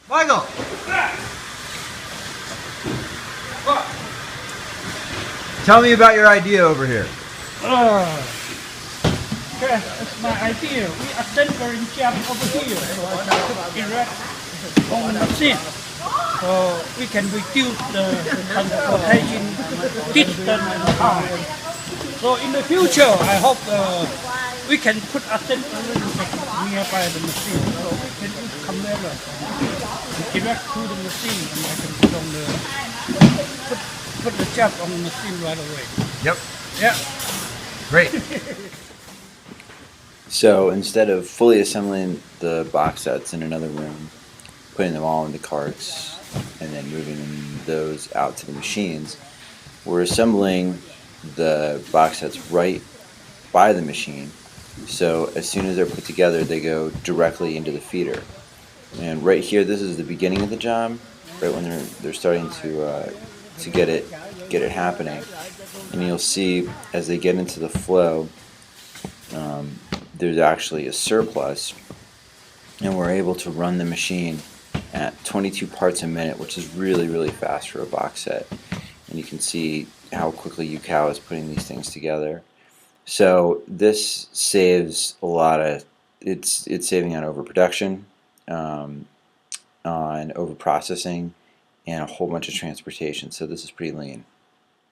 Michael! Tell me about your idea over here. Okay, that's my idea. We are centering jam over here, so I can put erect on the machine. So we can reduce the transportation distance and time. So in the future, I hope we can put a centering nearby the machine, so we can use camera direct to the machine, and I can put the jab on the machine right away. Yep. Yeah. Great. So instead of fully assembling the box sets in another room, putting them all into carts, and then moving those out to the machines, we're assembling the box sets right by the machine. So as soon as they're put together, they go directly into the feeder. And right here, this is the beginning of the job, right when they're starting to get it happening. And you'll see as they get into the flow, there's actually a surplus, and we're able to run the machine at 22 parts a minute, which is really, really fast for a box set. And you can see how quickly UCOW is putting these things together. So this saves a lot of, it's saving on overproduction, on overprocessing, and a whole bunch of transportation. So this is pretty lean.